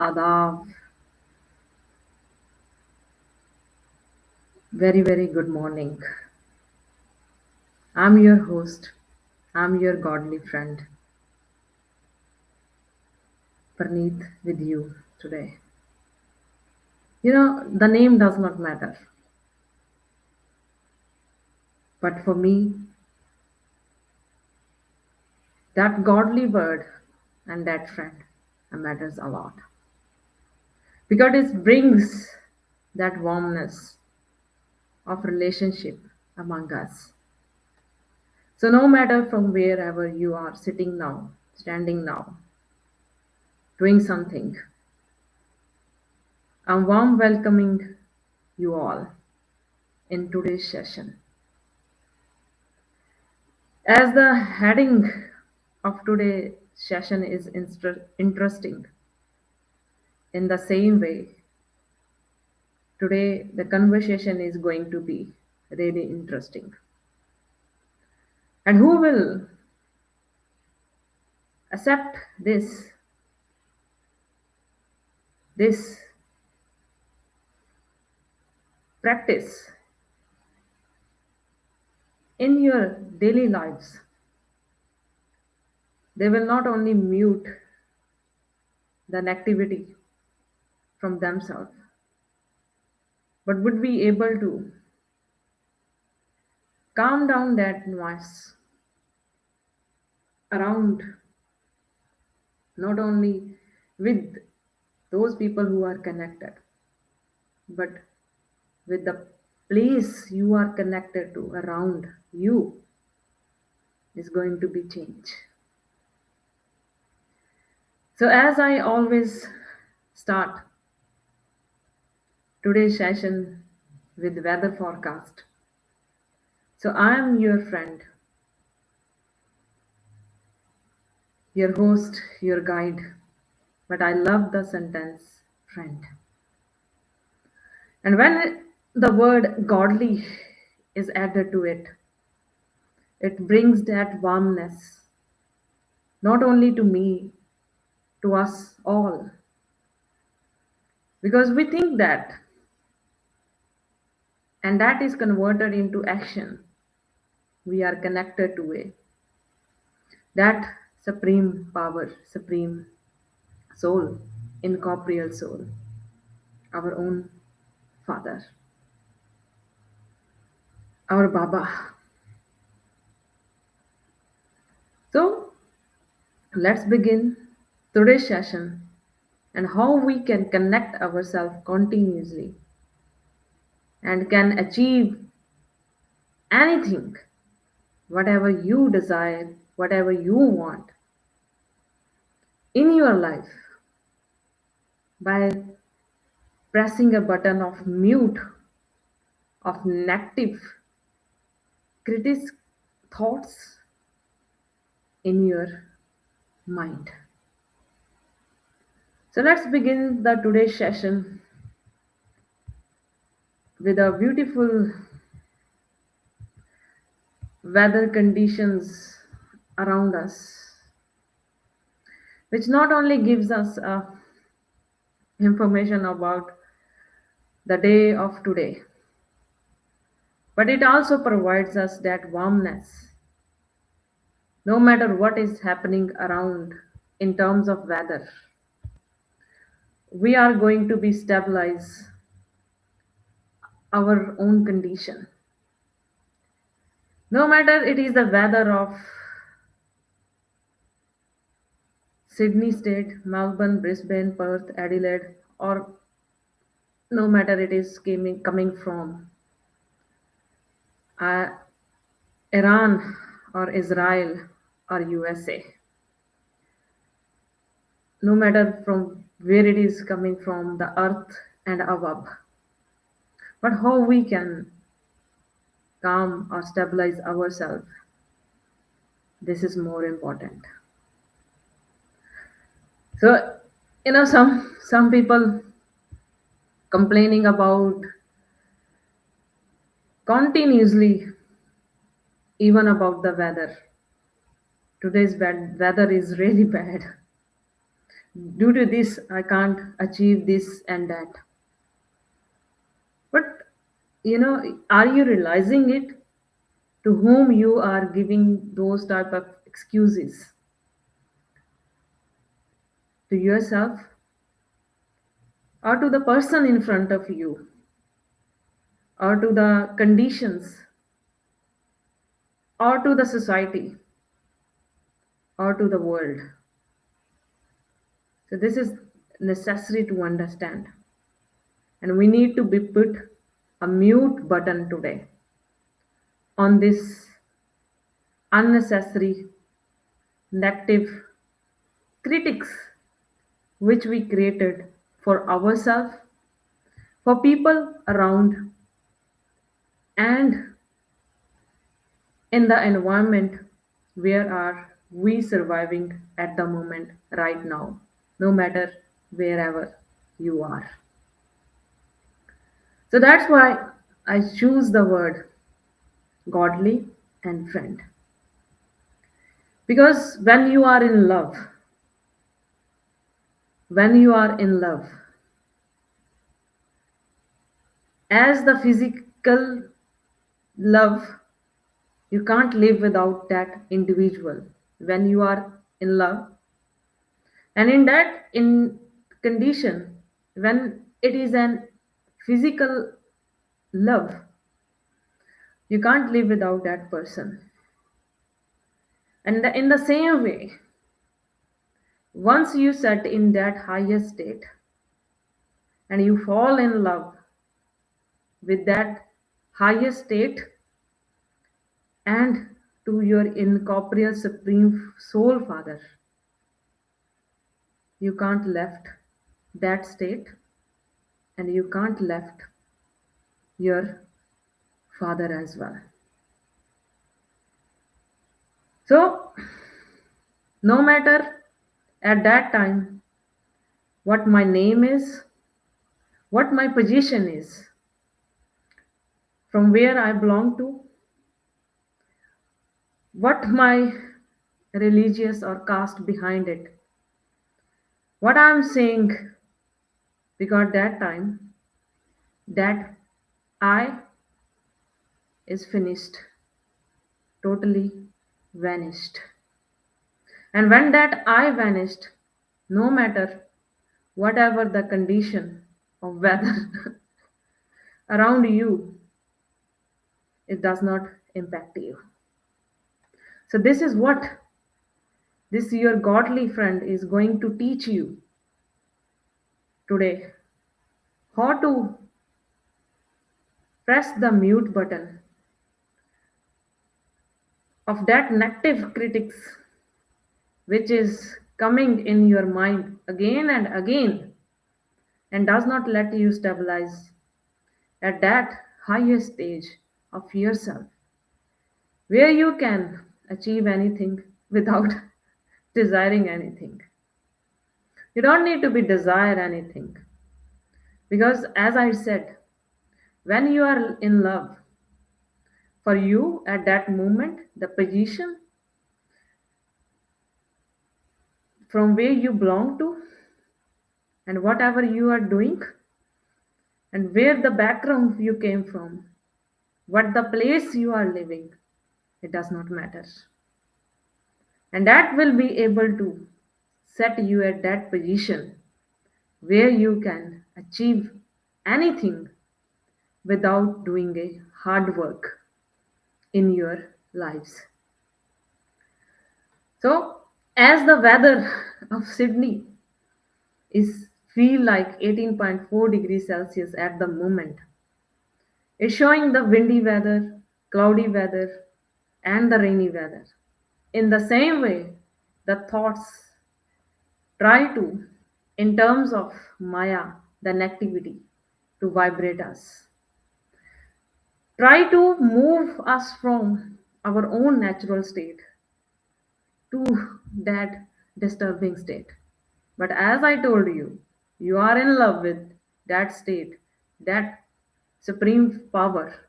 Adab. Very, very good morning. I'm your host. I'm your godly friend, Praneeth, with you today. The name does not matter, but for me, that godly word and that friend matters a lot because it brings that warmness of relationship among us. So, no matter from wherever you are sitting now, standing now, doing something, I'm warm welcoming you all in today's session. As the heading of today's session is interesting, in the same way, today the conversation is going to be really interesting. And who will accept this practice in your daily lives? They will not only mute the negativity from themselves, but would be able to calm down that noise around, not only with those people who are connected, but with the place you are connected to around you is going to be changed. So, as I always start today's session with weather forecast, so I am your friend, your host, your guide, but I love the sentence friend. And when the word godly is added to it, it brings that warmness, not only to me, to us all. Because we think that, and that is converted into action. We are connected to it. That supreme power, supreme soul, incorporeal soul, our own Father, our Baba. So let's begin today's session and how we can connect ourselves continuously and can achieve anything, whatever you desire, whatever you want in your life by pressing a button of mute of negative critic thoughts in your mind. So let's begin the today's session with a beautiful weather conditions around us, which not only gives us information about the day of today, but it also provides us that warmness no matter what is happening around in terms of weather. We are going to be stabilize our own condition. No matter it is the weather of Sydney State, Melbourne, Brisbane, Perth, Adelaide, or no matter it is coming from uh, Iran or Israel or USA, no matter from where it is coming from, the earth and above, but how we can calm or stabilize ourselves, this is more important. So, some people complaining about continuously even about the weather. Today's weather is really bad. Due to this, I can't achieve this and that. But are you realizing it? To whom you are giving those type of excuses? To yourself, or to the person in front of you, or to the conditions, or to the society, or to the world? So this is necessary to understand, and we need to be put a mute button today on this unnecessary negative critics which we created for ourselves, for people around, and in the environment where are we surviving at the moment right now, no matter wherever you are. So that's why I choose the word godly and friend, because when you are in love, as the physical love, you can't live without that individual. When you are in love, and in that in condition, when it is an physical love, you can't live without that person. And in the same way, once you set in that higher state and you fall in love with that higher state and to your incorporeal supreme soul father, you can't left that state, and you can't left your father as well. So no matter at that time what my name is, what my position is, from where I belong to, what my religious or caste behind it, what I'm saying, because that time that I is finished, totally vanished. And when that I vanished, no matter whatever the condition of weather around you, it does not impact you. So this is what this your godly friend is going to teach you today: how to press the mute button of that negative critics which is coming in your mind again and again, and does not let you stabilize at that higher stage of yourself where you can achieve anything without desiring anything. You don't need to be desire anything, because as I said, when you are in love, for you at that moment the position from where you belong to, and whatever you are doing, and where the background you came from, what the place you are living, it does not matter. And that will be able to set you at that position where you can achieve anything without doing a hard work in your lives. So as the weather of Sydney is feel like 18.4 degrees Celsius at the moment, it's showing the windy weather, cloudy weather, and the rainy weather. In the same way, the thoughts try to, in terms of Maya, the negativity, to vibrate us, try to move us from our own natural state to that disturbing state. But as I told you, you are in love with that state, that supreme power.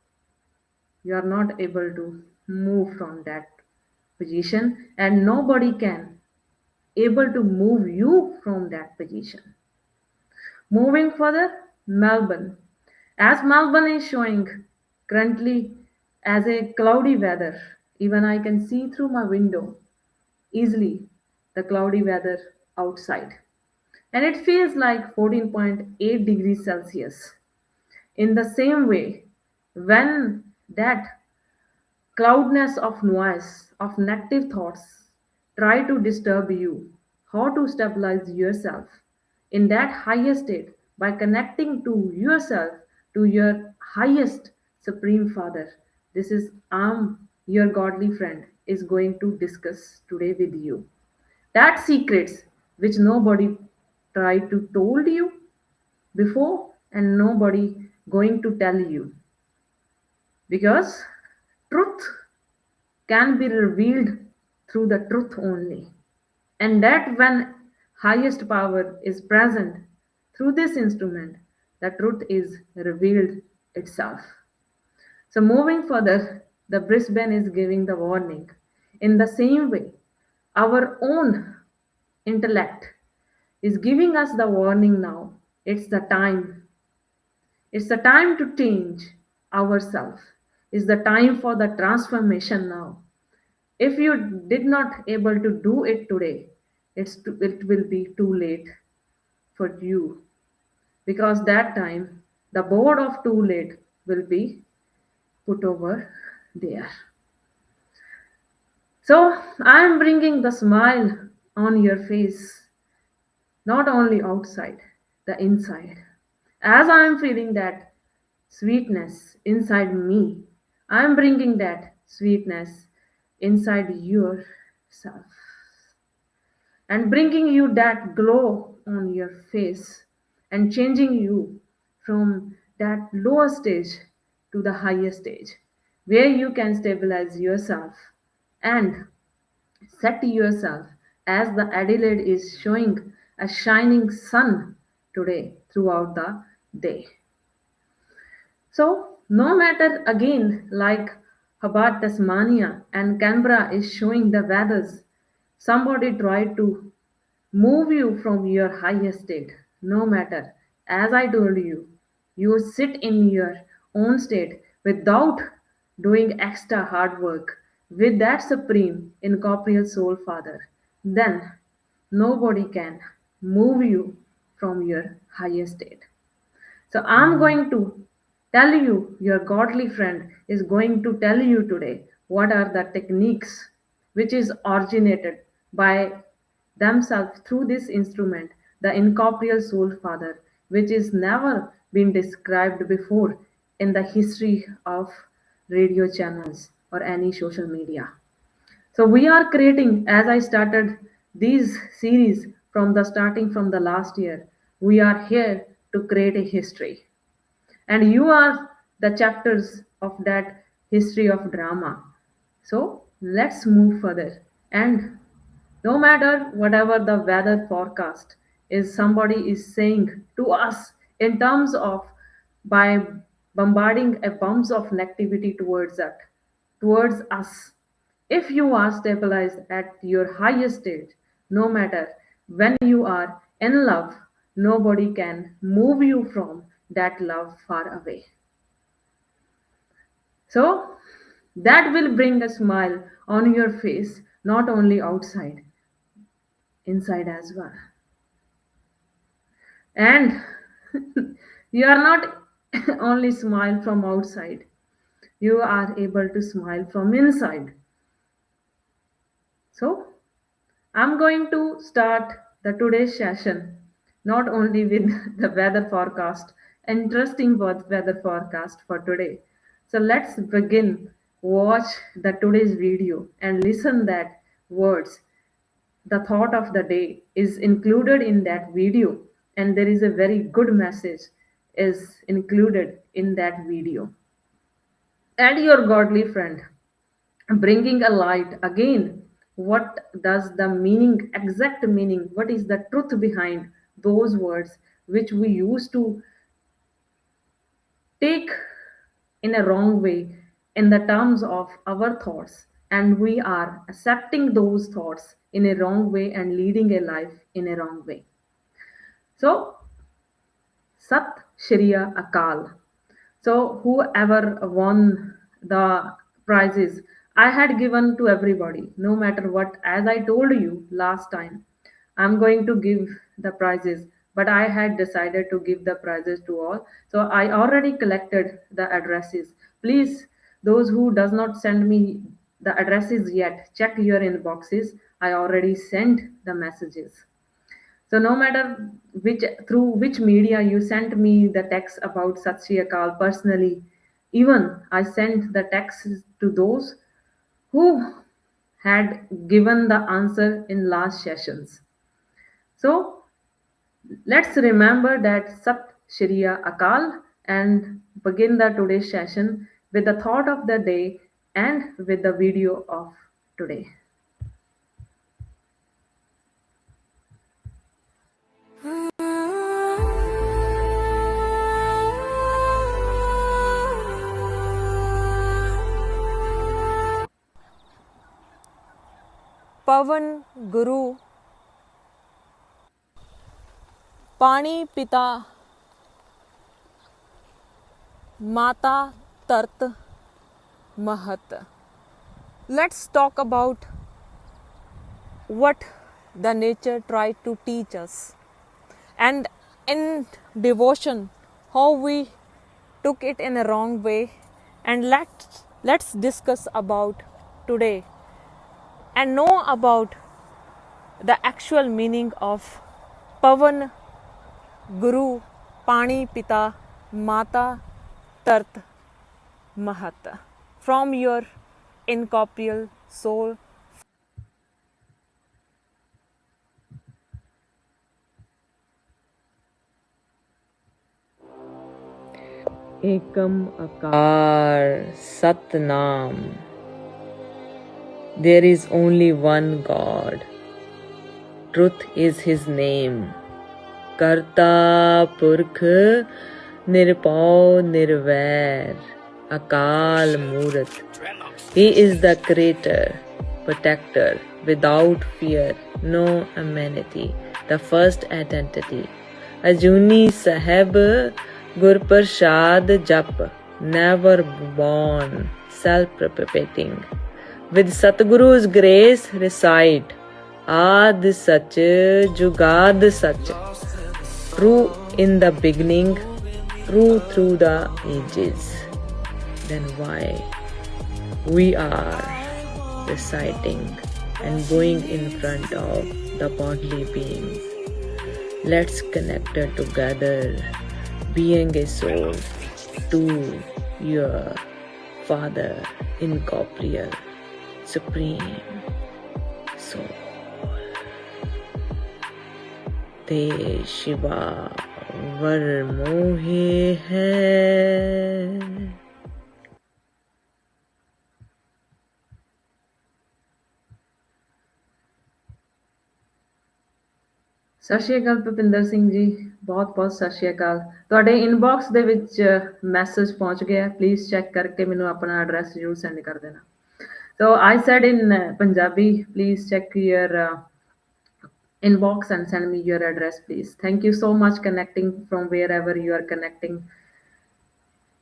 You are not able to move from that position, and nobody can able to move you from that position. Moving further, Melbourne. As Melbourne is showing currently as a cloudy weather, even I can see through my window easily the cloudy weather outside. And it feels like 14.8 degrees Celsius. In the same way, when that cloudness of noise, of negative thoughts try to disturb you, how to stabilize yourself in that highest state by connecting to yourself, to your highest Supreme Father. This is your godly friend, is going to discuss today with you. That secrets which nobody tried to told you before and nobody going to tell you, because truth can be revealed through the truth only, and that when highest power is present through this instrument, the truth is revealed itself. So moving further, the Brisbane is giving the warning. In the same way, our own intellect is giving us the warning now. It's the time. It's the time to change ourselves. It's the time for the transformation now. If you did not able to do it today, it will be too late for you, because that time the board of too late will be put over there. So I am bringing the smile on your face, not only outside, the inside. As I am feeling that sweetness inside me, I am bringing that sweetness inside yourself and bringing you that glow on your face and changing you from that lower stage to the higher stage where you can stabilize yourself and set yourself as the Adelaide is showing a shining sun today throughout the day. So, no matter again, like Hobart, Tasmania, and Canberra is showing the weathers, somebody tried to move you from your higher state. No matter, as I told you, you sit in your own state without doing extra hard work with that supreme incorporeal soul father. Then nobody can move you from your higher state. So I'm going to tell you, your godly friend is going to tell you today what are the techniques which is originated by themselves through this instrument, the incorporeal soul father, which is never been described before in the history of radio channels or any social media. So we are creating, as I started these series from the starting from the last year, we are here to create a history. And you are the chapters of that history of drama. So let's move further. And no matter whatever the weather forecast is somebody is saying to us in terms of by bombarding a bombs of negativity towards us, if you are stabilized at your highest stage, no matter when you are in love, nobody can move you from that love far away. So that will bring a smile on your face, not only outside, inside as well. And you are not only smile from outside, you are able to smile from inside. So I'm going to start the today's session not only with the weather forecast, interesting weather forecast for today. So let's begin. Watch the today's video and listen that words. The thought of the day is included in that video, and there is a very good message is included in that video. And your godly friend bringing a light again, what does the meaning, exact meaning, what is the truth behind those words which we used to take in a wrong way in the terms of our thoughts, and we are accepting those thoughts in a wrong way and leading a life in a wrong way. So, Sat Shriya Akal. So, whoever won the prizes, I had given to everybody, no matter what. As I told you last time, I'm going to give the prizes, but I had decided to give the prizes to all. So, I already collected the addresses. Please, those who does not send me the addresses yet, check your inboxes. I already sent the messages. So no matter which through which media you sent me the text about Sat Sri Akal personally, even I sent the text to those who had given the answer in last sessions. So let's remember that Sat Shri Akal and begin the today's session with the thought of the day and with the video of today. पवन गुरु पानी पिता माता तरत महत. Let's talk about what the nature tried to teach us, and in devotion how we took it in a wrong way, and let's discuss about today and know about the actual meaning of Pavan Guru Pani Pita Mata Tart Mahat from your incorporeal soul. Ekam Akar Satnam. There is only one God. Truth is His name. Karta Purkh Nirpau Nirvair Akal Murat. He is the creator, protector, without fear, no amenity, the first identity. Ajuni Sahib Gur Prasad Jap, never born, self-perpetuating. With Satguru's grace recite, Ad Sach, Jugad Sach, true in the beginning, true through the ages. Then why we are reciting and going in front of the bodily beings? Let's connect it together, being a soul to your Father incorporeal, supreme soul. Te Shiva Var Mohe Hai. ਸਤਿ ਸ਼੍ਰੀ ਅਕਾਲ ਭੁਪਿੰਦਰ ਸਿੰਘ ਜੀ, ਬਹੁਤ ਬਹੁਤ ਸਤਿ ਸ਼੍ਰੀ ਅਕਾਲ। ਤੁਹਾਡੇ inbox ਦੇ ਵਿੱਚ message ਪਹੁੰਚ ਗਿਆ, please check ਕਰਕੇ ਮੈਨੂੰ ਆਪਣਾ ਐਡਰੈਸ ਜ਼ਰੂਰ ਸੈਂਡ ਕਰ ਦੇਣਾ। So I said in Punjabi, please check your inbox and send me your address, please. Thank you so much connecting from wherever you are connecting.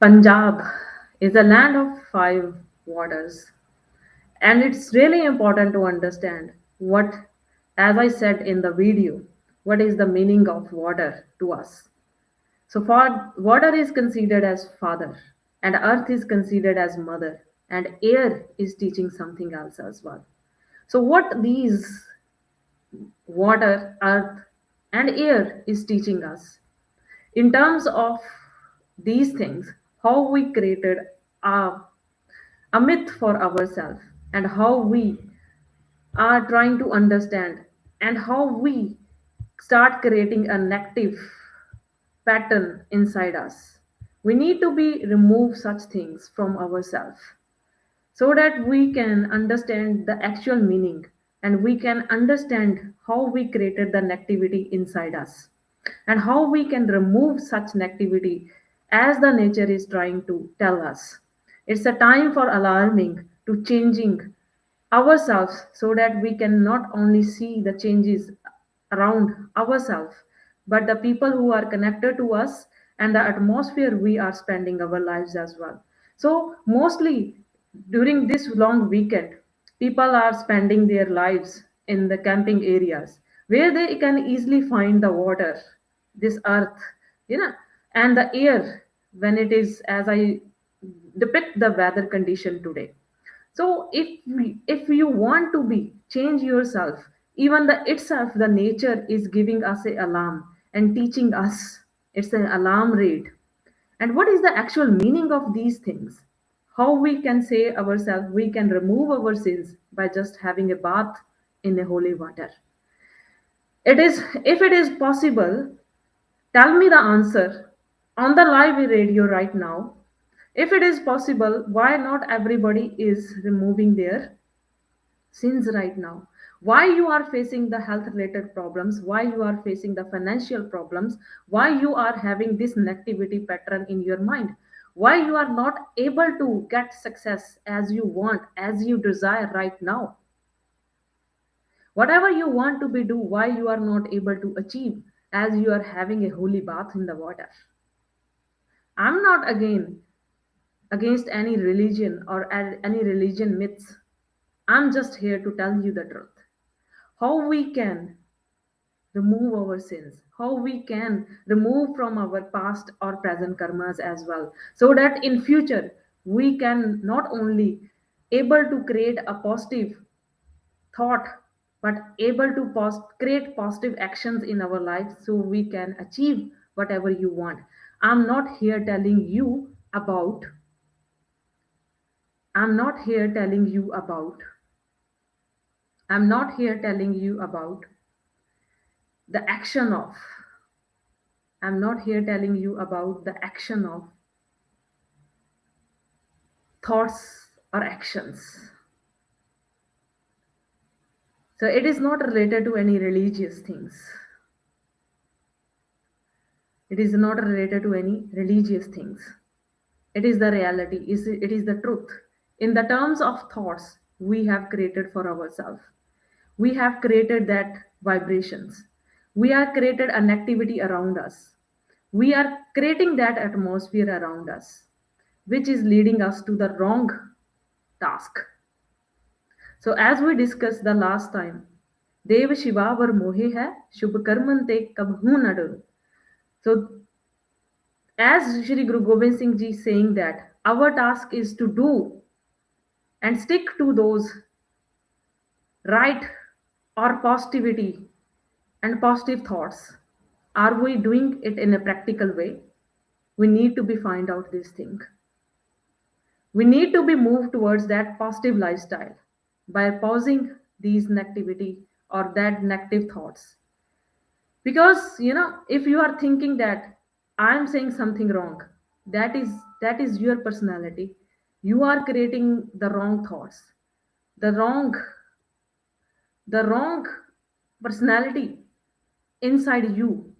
Punjab is a land of 5 waters, and it's really important to understand what, as I said in the video, what is the meaning of water to us. So for water is considered as father, and earth is considered as mother, and air is teaching something else as well. So what these water, earth, and air is teaching us in terms of these things, how we created a myth for ourselves, and how we are trying to understand, and how we start creating a negative pattern inside us. We need to be remove such things from ourselves so that we can understand the actual meaning, and we can understand how we created the negativity inside us, and how we can remove such negativity as the nature is trying to tell us. It's a time for alarming to changing ourselves so that we can not only see the changes around ourselves but the people who are connected to us and the atmosphere we are spending our lives as well. So mostly during this long weekend people are spending their lives in the camping areas where they can easily find the water, this earth, you know, and the air when it is as I depict the weather condition today. So if you want to be change yourself, even the itself the nature is giving us a alarm and teaching us, it's an alarm rate. And what is the actual meaning of these things? How we can say ourselves we can remove our sins by just having a bath in a holy water. It is, if it is possible, tell me the answer on the live radio right now. If it is possible, why not everybody is removing their sins right now? Why you are facing the health related problems? Why you are facing the financial problems? Why you are having this negativity pattern in your mind? Why you are not able to get success as you want, as you desire right now? Whatever you want to be do, why you are not able to achieve as you are having a holy bath in the water? I'm not against any religion or any religion myths. I'm just here to tell you the truth. How we can remove our sins, how we can remove from our past or present karmas as well, so that in future we can not only able to create a positive thought but able to create positive actions in our life so we can achieve whatever you want. I'm not here telling you about I'm not here telling you about I'm not here telling you about the action of I'm not here telling you about the action of thoughts or actions. So it is not related to any religious things. It is not related to any religious things. It is the reality, it is the truth. In the terms of thoughts we have created for ourselves, we have created that vibrations, we are created an activity around us, we are creating that atmosphere around us which is leading us to the wrong task. So as we discussed the last time, देव शिवा वर मोहे है शुभ Karman ते कबहू न डरो. So as Shri Guru Gobind Singh Ji is saying that our task is to do and stick to those right or positivity and positive thoughts. Are we doing it in a practical way? We need to be find out this thing. We need to be moved towards that positive lifestyle by pausing these negativity or that negative thoughts. Because if you are thinking that I'm saying something wrong, that is your personality. You are creating the wrong thoughts, the wrong personality inside you,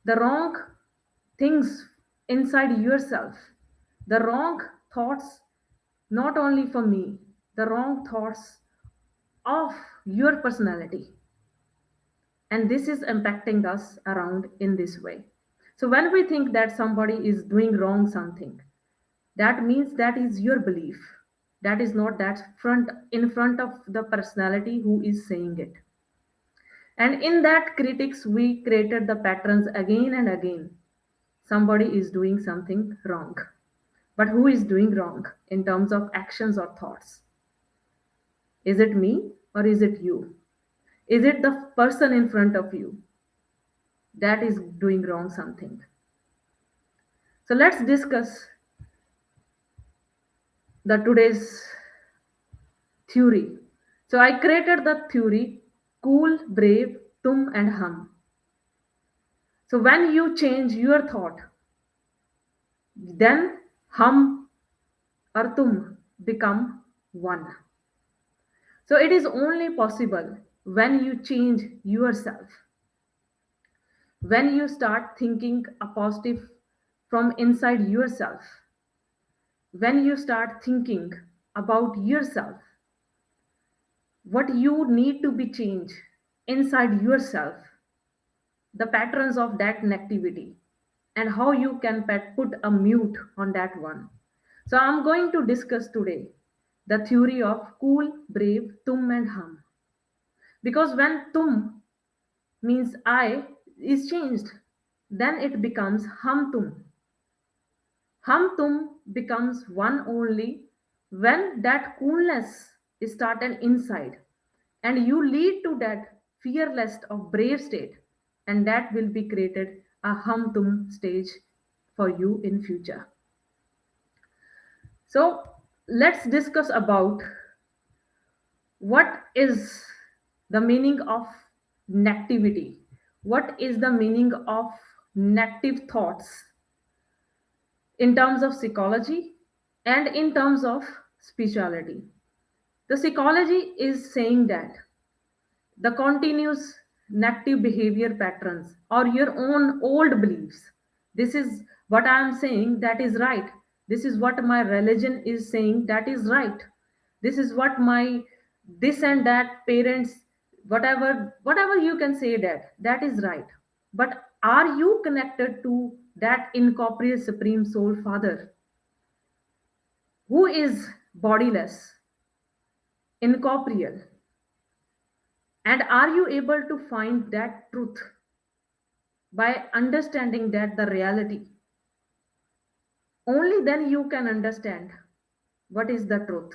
the wrong things inside yourself, the wrong thoughts, not only for me, the wrong thoughts of your personality. And this is impacting us around in this way. So when we think that somebody is doing wrong something, that means that is your belief. That is not that front in front of the personality who is saying it. And in that critics, we created the patterns again and again. Somebody is doing something wrong. But who is doing wrong in terms of actions or thoughts? Is it me or is it you? Is it the person in front of you that is doing wrong something? So let's discuss the today's theory. So I created the theory cool, brave, tum and hum. So when you change your thought, then hum or tum become one. So it is only possible when you change yourself, when you start thinking a positive from inside yourself, when you start thinking about yourself, what you need to be changed inside yourself, the patterns of that negativity, and how you can put a mute on that one. So I'm going to discuss today the theory of cool, brave, tum and hum. Because when tum means I is changed, then it becomes hum tum. Hum tum becomes one only when that coolness is started inside and you lead to that fearless of brave state, and that will be created a hum tum stage for you in future. So let's discuss about what is the meaning of negativity, what is the meaning of negative thoughts in terms of psychology and in terms of spirituality. The psychology is saying that the continuous negative behavior patterns or your own old beliefs. This is what I am saying, that is right. This is what my religion is saying, that is right. This is what my this and that parents, whatever you can say, that is right. But are you connected to that incorporeal supreme soul father who is bodiless, incorporeal? And are you able to find that truth by understanding that the reality? Only then you can understand what is the truth.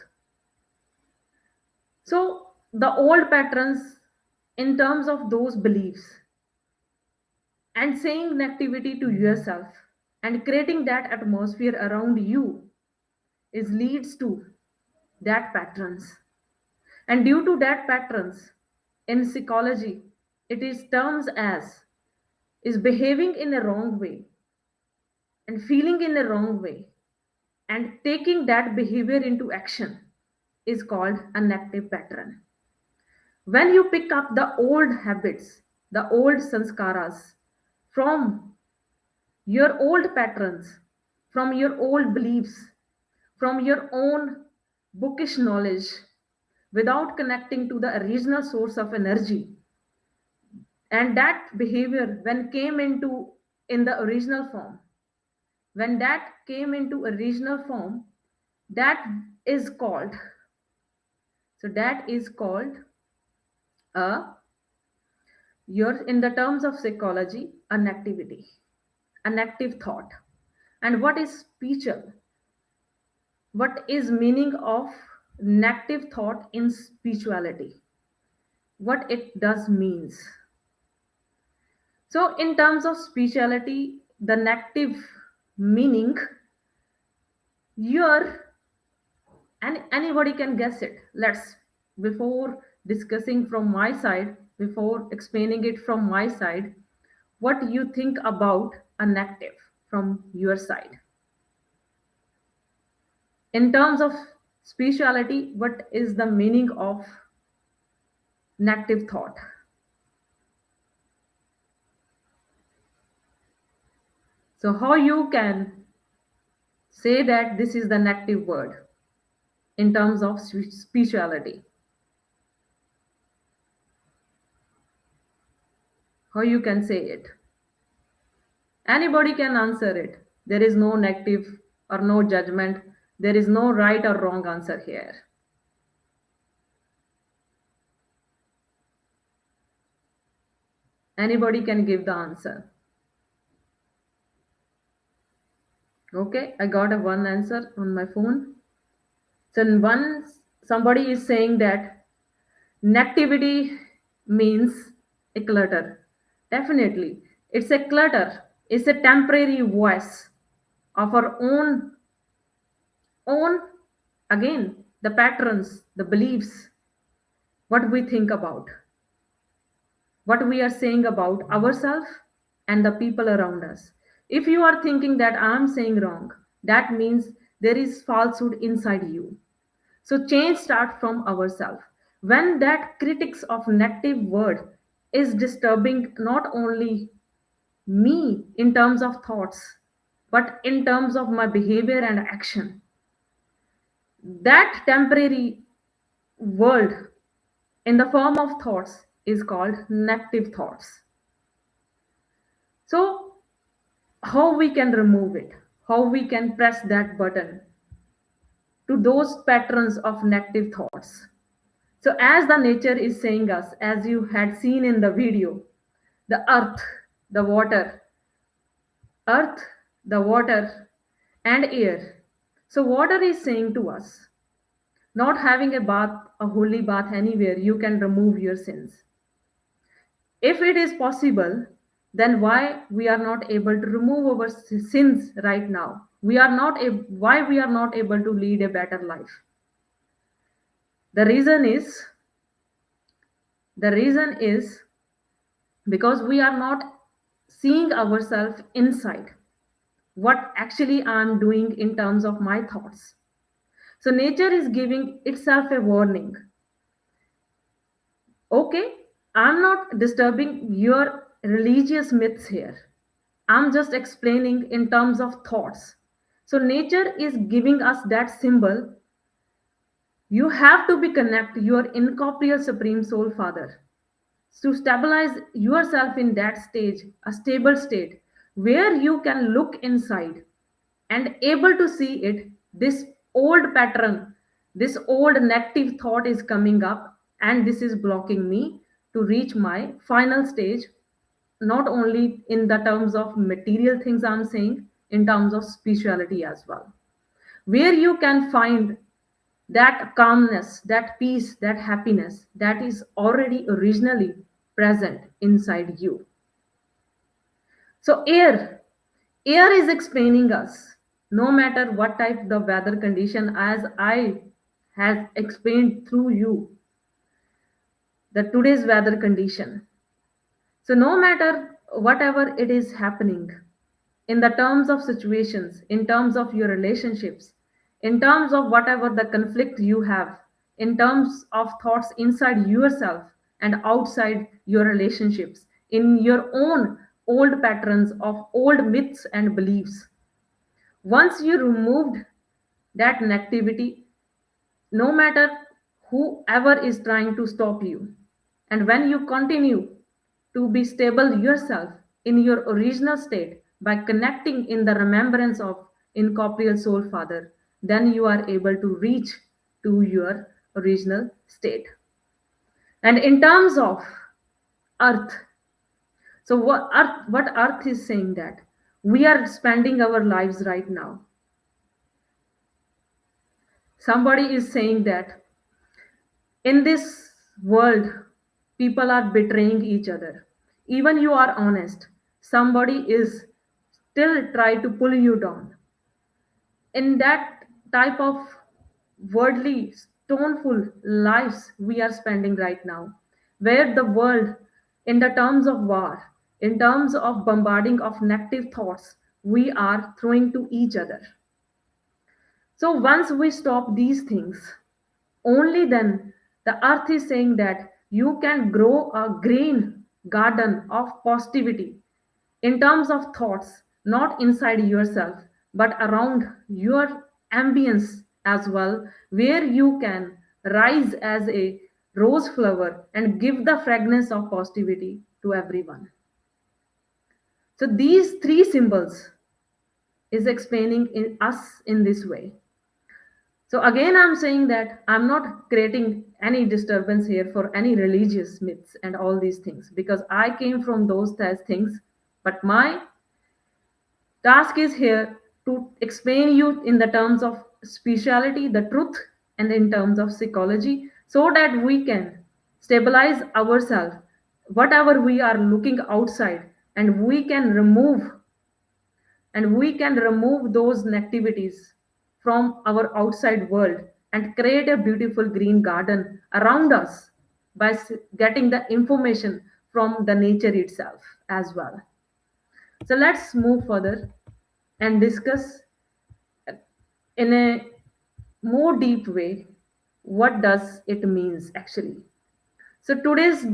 So, the old patterns in terms of those beliefs and saying negativity to yourself and creating that atmosphere around you is leads to that patterns. And due to that patterns in psychology, it is terms as is behaving in a wrong way and feeling in a wrong way and taking that behavior into action is called a negative pattern. When you pick up the old habits, the old sanskaras from your old patterns, from your old beliefs, from your own bookish knowledge, without connecting to the original source of energy, and that behavior when came into in the original form, when that came into original form, that is called, so that is called a, your in the terms of psychology, an activity, an active thought. And what is spiritual, what is meaning of negative thought in spirituality, what it does means. So in terms of spirituality, the negative meaning, your, and anybody can guess it. Let's, before discussing from my side, before explaining it from my side, what you think about a negative from your side in terms of spirituality, what is the meaning of negative thought? So how you can say that this is the negative word in terms of spirituality? How you can say it? Anybody can answer it. There is no negative or no judgment. There is no right or wrong answer here. Anybody can give the answer. Okay, I got a one answer on my phone. So one, somebody is saying that negativity means a clutter. Definitely, it's a clutter. It's a temporary voice of our own, again, the patterns, the beliefs, what we think about, what we are saying about ourselves and the people around us. If you are thinking that I'm saying wrong, that means there is falsehood inside you. So change starts from ourselves. When that critics of negative word is disturbing not only me in terms of thoughts, but in terms of my behavior and action, that temporary world in the form of thoughts is called negative thoughts. So how we can remove it, how we can press that button to those patterns of negative thoughts. So as the nature is saying us, as you had seen in the video, the earth, the water, earth, the water, and air. So water is saying to us, not having a bath, a holy bath anywhere, you can remove your sins. If it is possible, then why we are not able to remove our sins right now? Why we are not able to lead a better life? The reason is the reason is because we are not seeing ourselves inside. What actually I'm doing in terms of my thoughts. So nature is giving itself a warning. Okay, I'm not disturbing your religious myths here. I'm just explaining in terms of thoughts. So nature is giving us that symbol. You have to be connect your incorporeal supreme soul father to stabilize yourself in that stage, a stable state where you can look inside and able to see it. This old pattern, this old negative thought is coming up, and this is blocking me to reach my final stage, not only in the terms of material things I'm saying, in terms of spirituality as well, where you can find that calmness, that peace, that happiness that is already originally present inside you. So air is explaining us, no matter what type the weather condition, as I has explained through you, the today's weather condition. So no matter whatever it is happening in the terms of situations, in terms of your relationships, in terms of whatever the conflict you have, in terms of thoughts inside yourself and outside your relationships, in your own old patterns of old myths and beliefs. Once you removed that negativity, no matter whoever is trying to stop you, and when you continue to be stable yourself in your original state by connecting in the remembrance of incorporeal soul father, then you are able to reach to your original state. And in terms of earth, so what earth is saying, that we are spending our lives right now. Somebody is saying that in this world, people are betraying each other. Even you are honest, somebody is still try to pull you down. In that type of worldly, stoneful lives we are spending right now, where the world, in the terms of war, in terms of bombarding of negative thoughts, we are throwing to each other. So once we stop these things, only then the earth is saying that you can grow a green garden of positivity in terms of thoughts, not inside yourself, but around your ambience as well, where you can rise as a rose flower and give the fragrance of positivity to everyone. So these three symbols is explaining in us in this way. So again, I'm saying that I'm not creating any disturbance here for any religious myths and all these things, because I came from those things. But my task is here to explain you in the terms of spirituality, the truth, and in terms of psychology, so that we can stabilize ourselves, whatever we are looking outside, and we can remove those negativities from our outside world and create a beautiful green garden around us by getting the information from the nature itself as well. So let's move further and discuss in a more deep way what does it means actually. So today's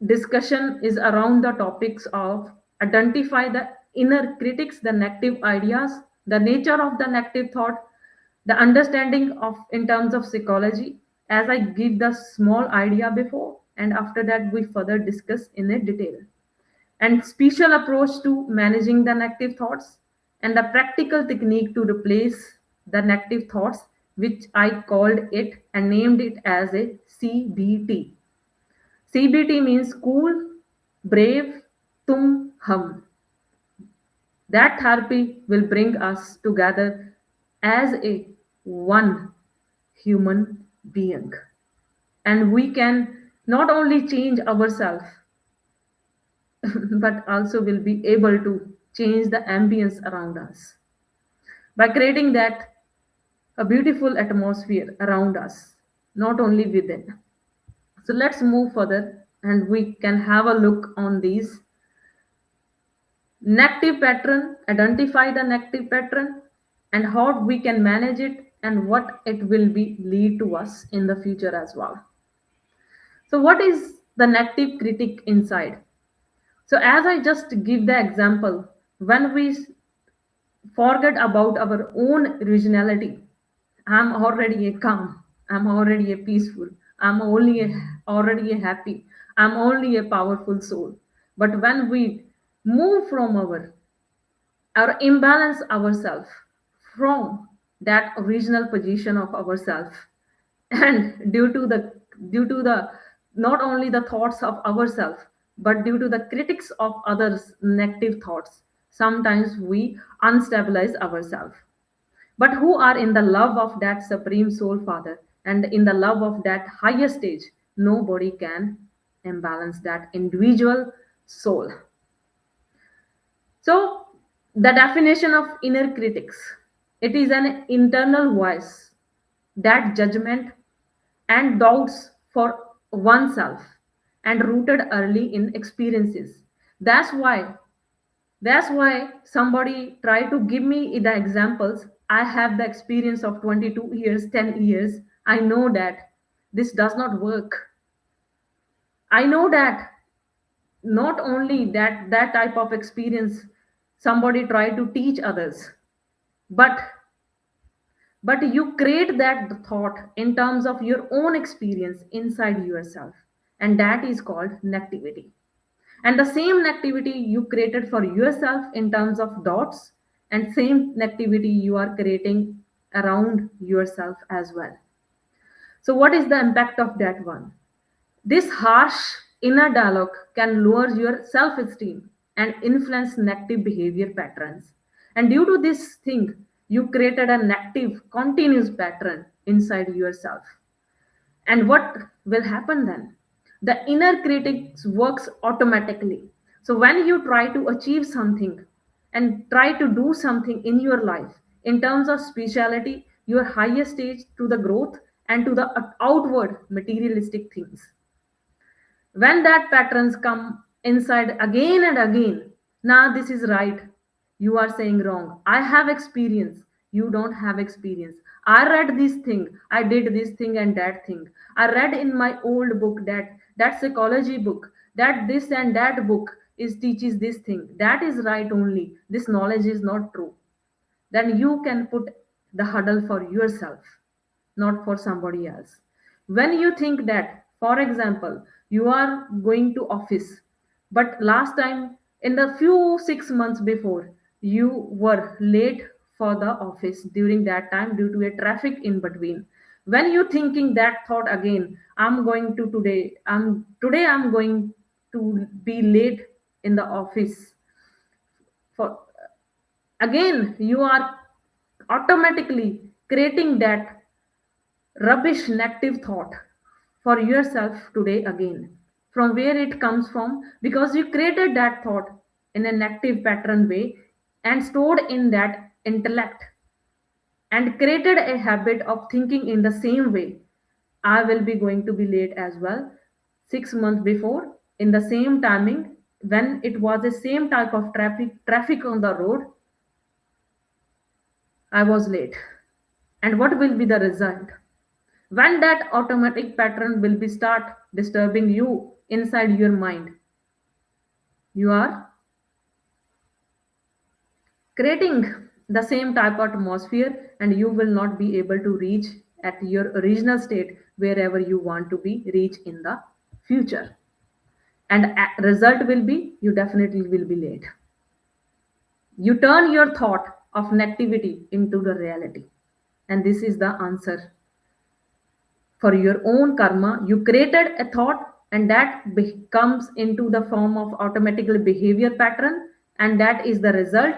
discussion is around the topics of identify the inner critics, the negative ideas, the nature of the negative thought, the understanding of in terms of psychology, as I give the small idea before, and after that we further discuss in a detail. And special approach to managing the negative thoughts, and the practical technique to replace the negative thoughts, which I called it and named it as a CBT. CBT means cool, brave, tum, hum. That therapy will bring us together as a one human being. And we can not only change ourselves, but also will be able to change the ambience around us by creating that a beautiful atmosphere around us, not only within. So let's move further and we can have a look on these negative pattern, identify the negative pattern, and how we can manage it and what it will be lead to us in the future as well. So what is the negative critic inside? So as I just give the example, when we forget about our own originality, I'm already a calm, I'm already a peaceful, I'm only a, already a happy, I'm only a powerful soul. But when we move from our or imbalance ourselves from that original position of ourselves, and due to the not only the thoughts of ourselves, but due to the critics of others negative thoughts, sometimes we unstabilize ourselves. But who are in the love of that supreme soul father and in the love of that higher stage, nobody can imbalance that individual soul. So, the definition of inner critics, it is an internal voice that judgment and doubts for oneself and rooted early in experiences. That's why that's why somebody try to give me the examples. I have the experience of 22 years, 10 years. I know that this does not work. I know that not only that type of experience somebody try to teach others, but you create that thought in terms of your own experience inside yourself, and that is called negativity. And the same negativity you created for yourself in terms of dots, and same negativity you are creating around yourself as well. So what is the impact of that one? This harsh inner dialogue can lower your self esteem and influence negative behavior patterns. And due to this thing, you created a negative, continuous pattern inside yourself. And what will happen then? The inner critic works automatically. So when you try to achieve something and try to do something in your life in terms of spirituality, your highest stage to the growth and to the outward materialistic things, when that patterns come inside again and again, now this is right, you are saying wrong, I have experience, you don't have experience, I read this thing, I did this thing and that thing, I read in my old book that psychology book, that this and that book is teaches this thing, that is right only, this knowledge is not true. Then you can put the hurdle for yourself, not for somebody else. When you think that, for example, you are going to office, but last time in the few 6 months before, you were late for the office during that time due to a traffic in between. When you thinking that thought again, I'm going to today I'm going to be late in the office for again, you are automatically creating that rubbish negative thought for yourself today again. From where it comes from? Because you created that thought in a negative pattern way and stored in that intellect and created a habit of thinking in the same way. I will be going to be late as well. 6 months before, in the same timing, when it was the same type of traffic on the road, I was late. And what will be the result? When that automatic pattern will be start disturbing you inside your mind, you are creating the same type of atmosphere and you will not be able to reach at your original state wherever you want to be reach in the future. And result will be you definitely will be late. You turn your thought of negativity into the reality. And this is the answer for your own karma. You created a thought, and that comes into the form of automatically behavior pattern, and that is the result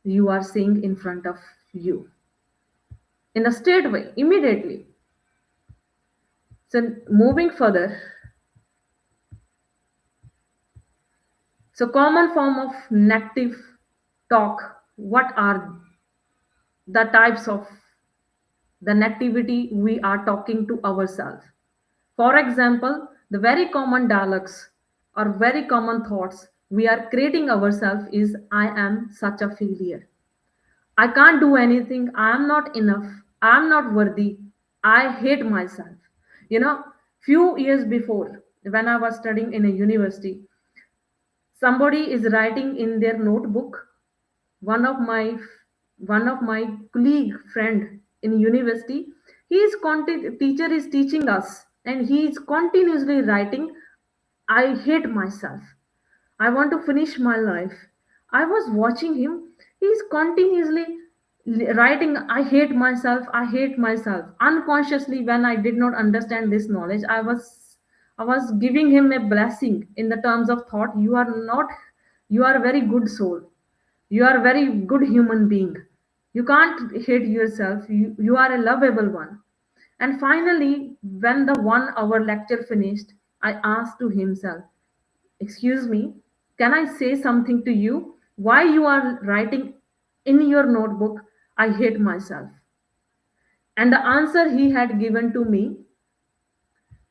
you are seeing in front of you in a straight way immediately. So moving further, so common form of negative talk. What are the types of the negativity we are talking to ourselves? For example, the very common dialogues or very common thoughts we are creating ourselves is I am such a failure. I can't do anything. I am not enough. I am not worthy. I hate myself. You know, few years before, when I was studying in a university, somebody is writing in their notebook. One of my one of my colleague friend in university, teacher is teaching us, and he is continuously writing, I hate myself. I want to finish my life. I was watching him. He's continuously writing, I hate myself, I hate myself. Unconsciously, when I did not understand this knowledge, I was giving him a blessing in the terms of thought. You are not, you are a very good soul. You are a very good human being. You can't hate yourself. You are a lovable one. And finally, when the 1 hour lecture finished, I asked to himself, excuse me, can I say something to you? Why you are writing in your notebook, I hate myself? And the answer he had given to me,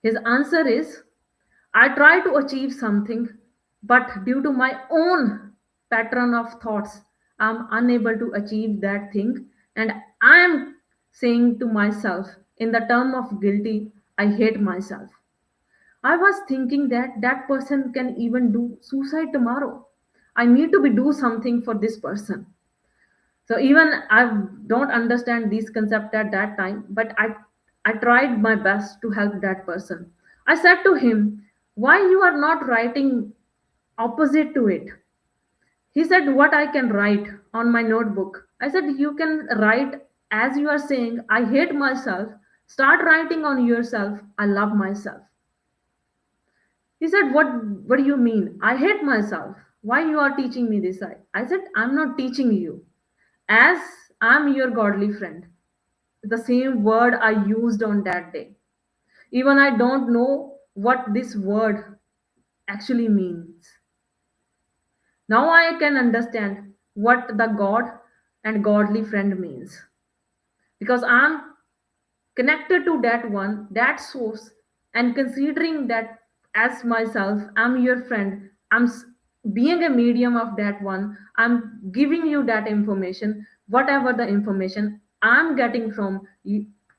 his answer is, I try to achieve something, but due to my own pattern of thoughts, I'm unable to achieve that thing. And I am saying to myself, in the term of guilty, I hate myself. I was thinking that that person can even do suicide tomorrow. I need to be do something for this person. So even I don't understand this concept at that time, but I tried my best to help that person. I said to him, why you are not writing opposite to it? He said, what I can write on my notebook? I said, you can write as you are saying, I hate myself. Start writing on yourself, I love myself. He said, what do you mean? I hate myself. Why you are teaching me this? I said, I'm not teaching you. As I'm your godly friend, the same word I used on that day. Even I don't know what this word actually means. Now I can understand what the God and godly friend means. Because I'm connected to that one, that source, and considering that as myself, I'm your friend. Being a medium of that one. I'm giving you that information, whatever the information I'm getting from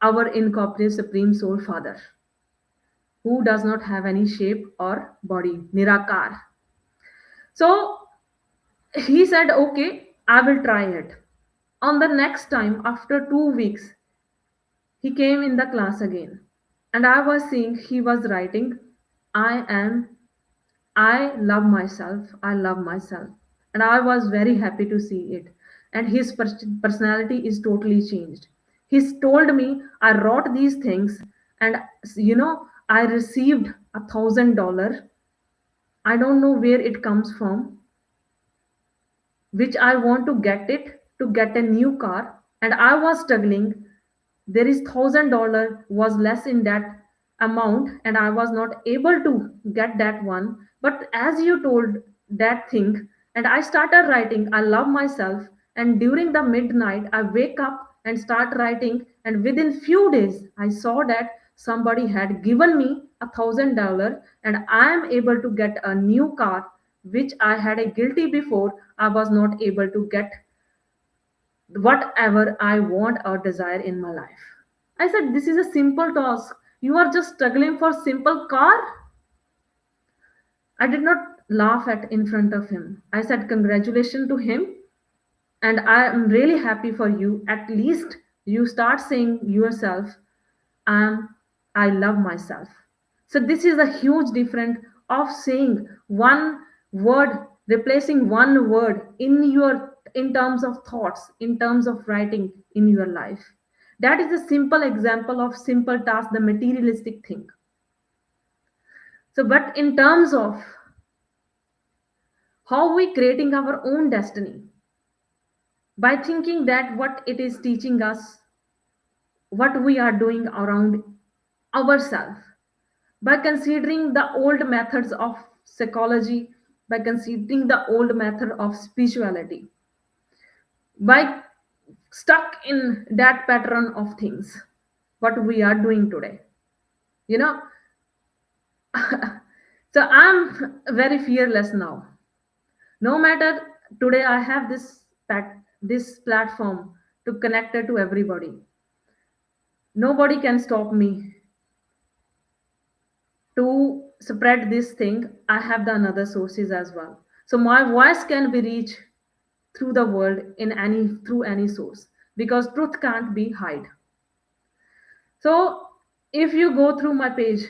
our incorporeal Supreme Soul Father, who does not have any shape or body, Nirakar. So he said, okay, I will try it. On the next time, after 2 weeks, he came in the class again, and I was seeing he was writing, I am, I love myself, I love myself. And I was very happy to see it. And his personality is totally changed. He's told me, I wrote these things, and I received $1,000. I don't know where it comes from, which I want to get it to get a new car. And I was struggling. There is $1,000 was less in that amount, and I was not able to get that one. But as you told that thing, and I started writing, I love myself. And during the midnight, I wake up and start writing. And within few days, I saw that somebody had given me $1,000, and I am able to get a new car, which I had a guilty before. I was not able to get whatever I want or desire in my life. I said, this is a simple task. You are just struggling for simple car. I did not laugh at in front of him. I said, congratulations to him, and I am really happy for you. At least you start saying yourself, am I love myself. So this is a huge difference of saying one word, replacing one word in your, in terms of thoughts, in terms of writing in your life. That is a simple example of simple task, the materialistic thing. So but in terms of how we creating our own destiny by thinking that what it is teaching us, what we are doing around ourselves, by considering the old methods of psychology, by considering the old method of spirituality, by stuck in that pattern of things, what we are doing today, you know. So I'm very fearless now. No matter today I have this platform to connect it to everybody. Nobody can stop me to spread this thing. I have the another sources as well. So my voice can be reached through the world in any, through any source, because truth can't be hide. So if you go through my page,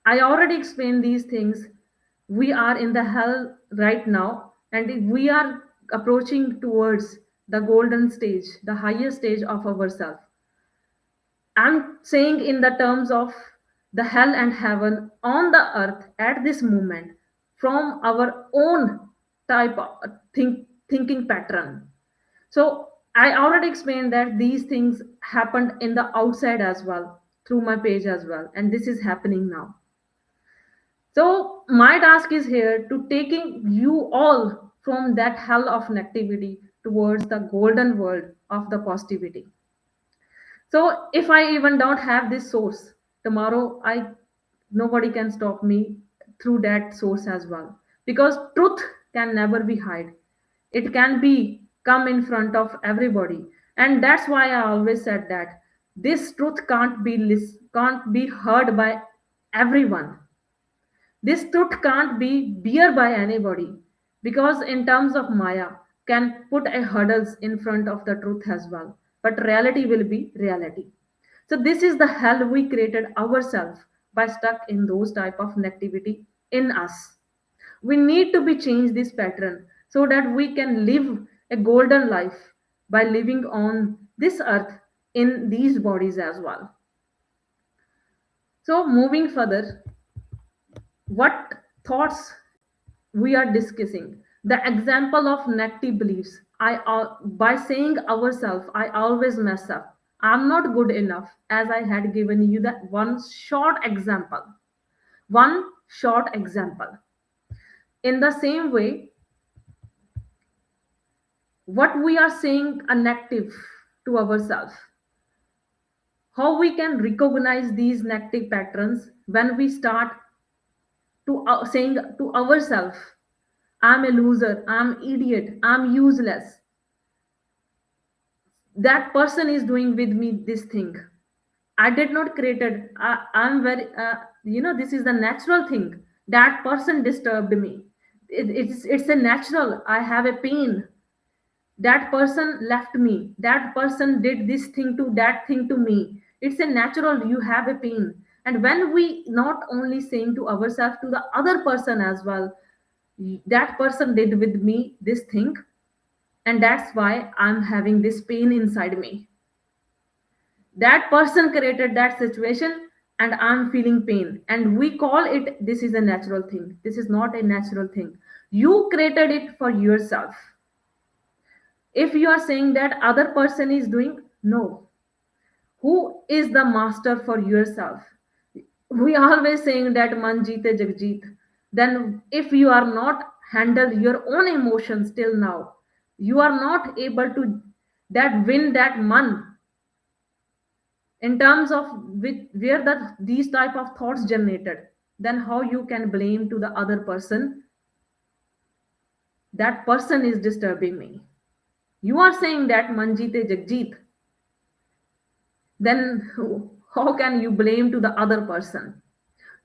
I already explained these things. We are in the hell right now, and we are approaching towards the golden stage, the highest stage of ourselves. I'm saying in the terms of the hell and heaven on the earth at this moment, from our own type of thinking pattern. So I already explained that these things happened in the outside as well, through my page as well, and this is happening now. So my task is here to taking you all from that hell of negativity towards the golden world of the positivity. So if I even don't have this source, tomorrow I, nobody can stop me through that source as well. Because truth can never be hide. It can be come in front of everybody. And that's why I always said that this truth can't be heard by everyone. This truth can't be bear by anybody, because in terms of Maya can put a hurdles in front of the truth as well. But reality will be reality. So this is the hell we created ourselves by stuck in those type of negativity in us. We need to be changed this pattern so that we can live a golden life by living on this earth in these bodies as well. So moving further, what thoughts we are discussing, the example of negative beliefs. By saying ourselves, I always mess up, I'm not good enough, as I had given you that one short example. In the same way, what we are saying a negative to ourselves, how we can recognize these negative patterns when we start to saying to ourselves, I'm a loser, I'm idiot, I'm useless, that person is doing with me this thing, I did not create it, I'm very this is the natural thing, that person disturbed me, it's a natural, I have a pain, that person left me, that person did this thing to that thing to me, it's a natural, you have a pain. And when we not only saying to ourselves, to the other person as well, that person did with me this thing, and that's why I'm having this pain inside me, that person created that situation and I'm feeling pain, and we call it this is a natural thing. This is not a natural thing, you created it for yourself. If you are saying that other person is doing, no, who is the master for yourself? We always saying that man jeete jag jeet. Then if you are not handle your own emotions till now, you are not able to that win that man, in terms of where that these type of thoughts generated, then how you can blame to the other person, that person is disturbing me? You are saying that manjite jagjit, then how can you blame to the other person?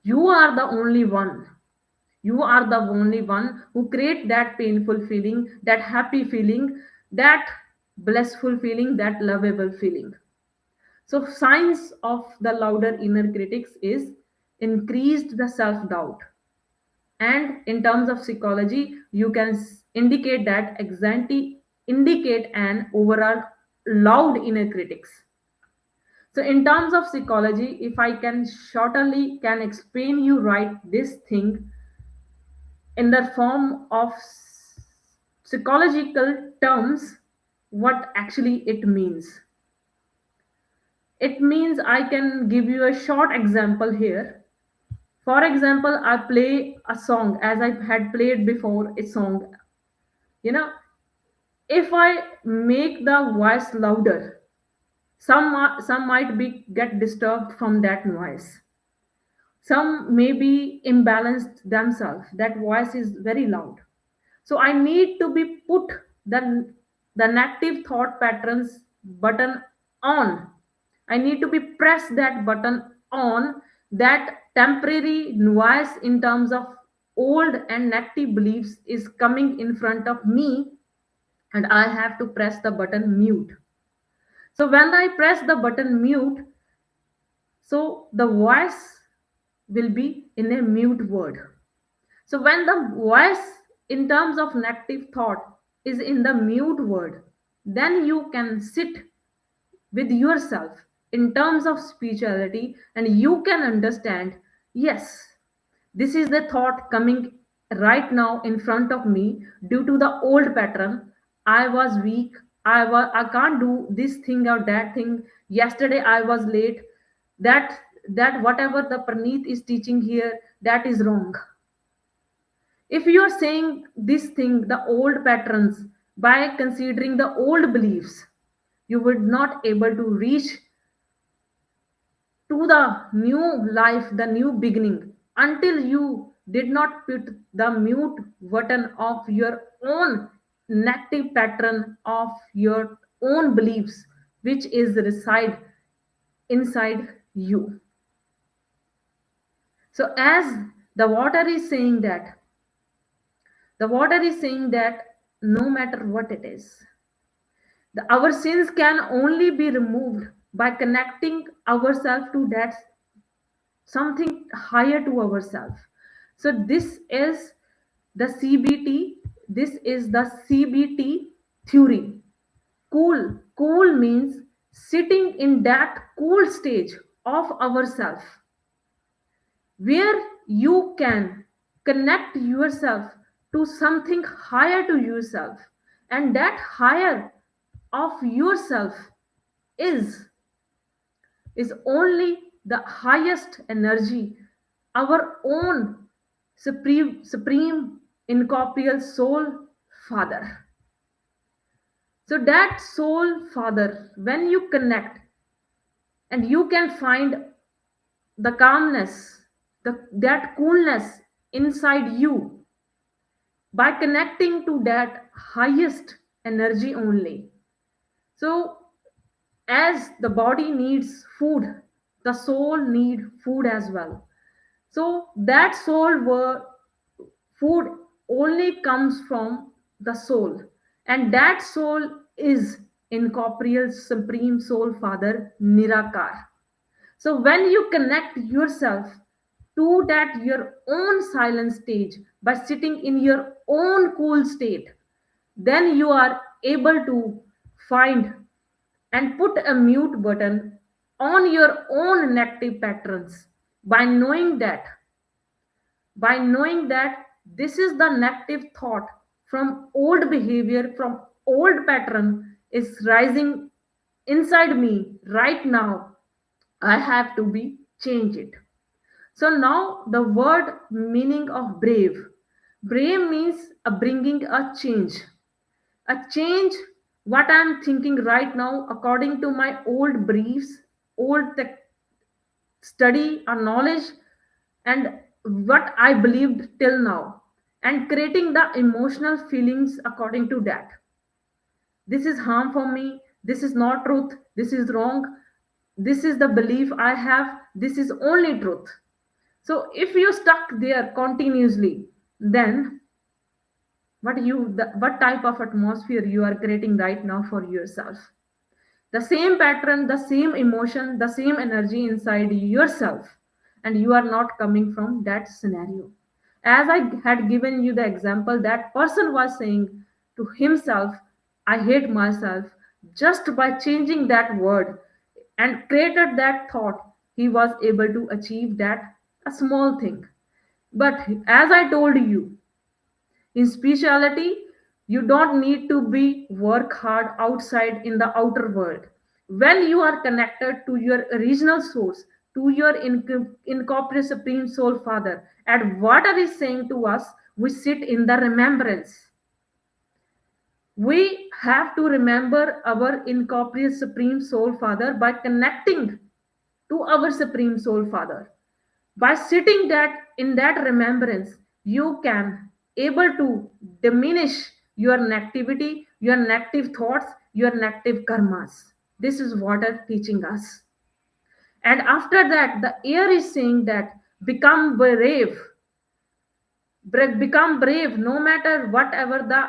You are the only one, you are the only one who create that painful feeling, that happy feeling, that blissful feeling, that lovable feeling. So signs of the louder inner critics is increased the self doubt. And in terms of psychology, you can indicate that anxiety indicate an overall loud inner critics. So in terms of psychology, if I can shortly can explain you right this thing in the form of psychological terms, what actually it means. It means I can give you a short example here. For example, I play a song as I had played before a song. You know, if I make the voice louder, some might be get disturbed from that noise. Some may be imbalanced themselves. That voice is very loud. So I need to be put the negative thought patterns button on. I need to be press that button on that temporary noise in terms of old and negative beliefs is coming in front of me, and I have to press the button mute. So when I press the button mute, so the voice will be in a mute word. So when the voice in terms of negative thought is in the mute word, then you can sit with yourself in terms of spirituality and you can understand, yes, this is the thought coming right now in front of me due to the old pattern. I was weak. I can't do this thing or that thing. Yesterday I was late. That that whatever the Praneeth is teaching here, that is wrong. If you are saying this thing, the old patterns, by considering the old beliefs, you would not able to reach to the new life, the new beginning, until you did not put the mute button of your own negative pattern of your own beliefs, which is reside inside you. So as the water is saying that, the water is saying that no matter what it is, our sins can only be removed by connecting ourselves to that something higher to ourselves. So this is the CBT. This is the CBT theory. Cool means sitting in that cool stage of ourself where you can connect yourself to something higher to yourself, and that higher of yourself is is only the highest energy, our own supreme incorporeal soul father. So that soul father, when you connect and you can find the calmness, that coolness inside you by connecting to that highest energy only. So as the body needs food, the soul need food as well. So that food only comes from the soul, and that soul is incorporeal supreme soul father Nirakar. So when you connect yourself to that your own silent stage by sitting in your own cool state, then you are able to find and put a mute button on your own negative patterns by knowing that this is the negative thought from old behavior, from old pattern is rising inside me right now. I have to be change it. So now the word meaning of brave. Brave means bringing a change. A change what I'm thinking right now according to my old beliefs, old study or knowledge, and what I believed till now, and creating the emotional feelings according to that. This is harm for me, this is not truth, this is wrong, this is the belief I have, this is only truth. So if you stuck there continuously, then what type of atmosphere you are creating right now for yourself? The same pattern, the same emotion, the same energy inside yourself, and you are not coming from that scenario. As I had given you the example, that person was saying to himself, I hate myself. Just by changing that word and created that thought, he was able to achieve that a small thing. But as I told you, in spirituality, you don't need to be work hard outside in the outer world. When you are connected to your original source, to your incorporeal supreme soul father, and what are he saying to us, we sit in the remembrance. We have to remember our incorporeal supreme soul father by connecting to our supreme soul father. By sitting that in that remembrance, you can able to diminish your negativity, your negative thoughts, your negative karmas. This is what are teaching us. And after that, the air is saying that become brave, become brave no matter whatever the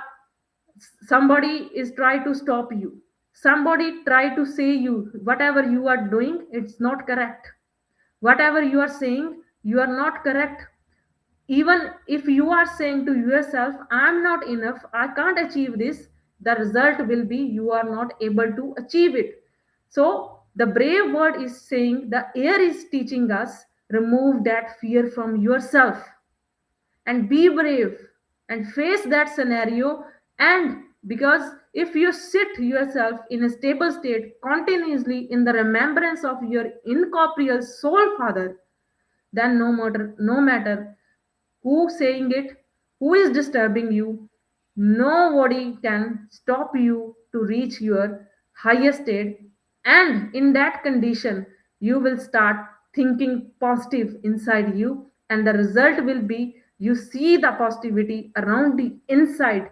somebody is try to stop you, somebody try to say you whatever you are doing, it's not correct. Whatever you are saying, you are not correct. Even if you are saying to yourself, I'm not enough, I can't achieve this, the result will be you are not able to achieve it. So the brave word is saying, the air is teaching us, remove that fear from yourself and be brave and face that scenario. And because if you sit yourself in a stable state continuously in the remembrance of your incorporeal soul father, then no matter who saying it, who is disturbing you, nobody can stop you to reach your higher state. And in that condition, you will start thinking positive inside you, and the result will be you see the positivity around the inside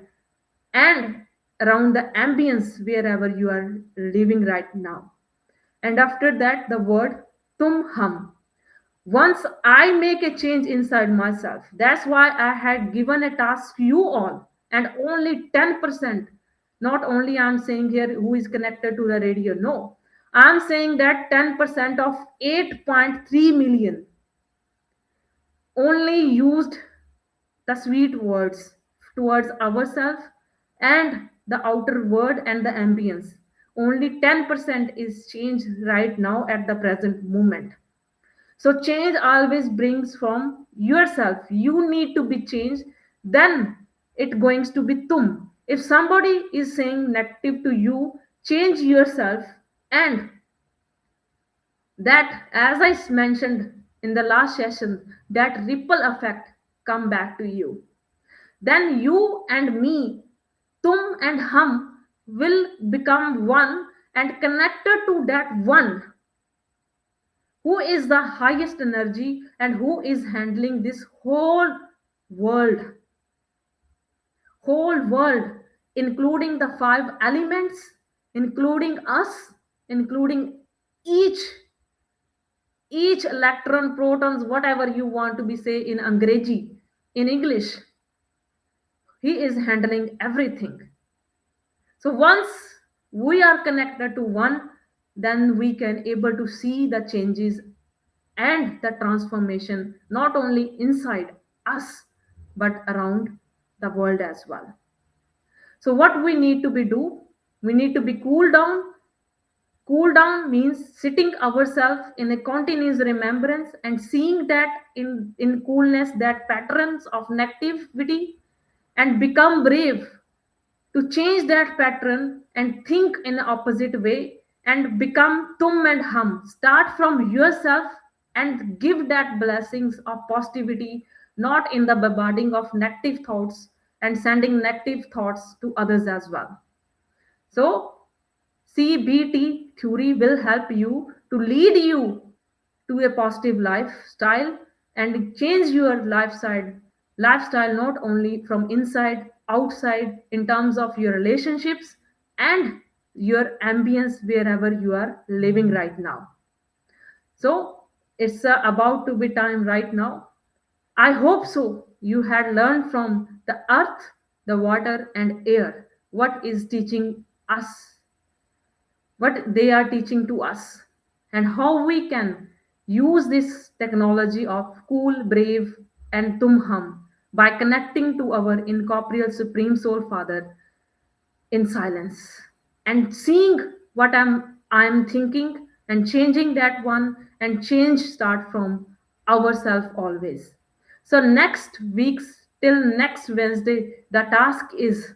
and around the ambience wherever you are living right now. And after that, the word tum hum. Once I make a change inside myself, that's why I had given a task to you all, and only 10%. Not only I'm saying here who is connected to the radio, no. I'm saying that 10% of 8.3 million only used the sweet words towards ourselves and the outer world and the ambience. Only 10% is changed right now at the present moment. So change always brings from yourself. You need to be changed. Then it going to be tum. If somebody is saying negative to you, change yourself, and that, as I mentioned in the last session, that ripple effect come back to you. Then you and me, tum and hum, will become one and connected to that one who is the highest energy and who is handling this world whole world, including the five elements, including us, including each each electron, protons, whatever you want to be say in Angrezi, in English, he is handling everything. So once we are connected to one, then we can able to see the changes and the transformation not only inside us but around the world as well. So what we need to be do, we need to be cool down. Cool down means sitting ourselves in a continuous remembrance and seeing that in coolness that patterns of negativity, and become brave to change that pattern and think in the opposite way and become tum and hum. Start from yourself and give that blessings of positivity, not in the bombarding of negative thoughts and sending negative thoughts to others as well. So CBT theory will help you to lead you to a positive lifestyle and change your lifestyle not only from inside outside in terms of your relationships and your ambience wherever you are living right now. So it's about to be time right now. I hope so you had learned from the earth, the water and air what is teaching us what they are teaching to us, and how we can use this technology of cool, brave, and tumham by connecting to our incorporeal Supreme Soul Father in silence and seeing what I'm thinking and changing that one, and change start from ourself always. So next week's till next Wednesday, the task is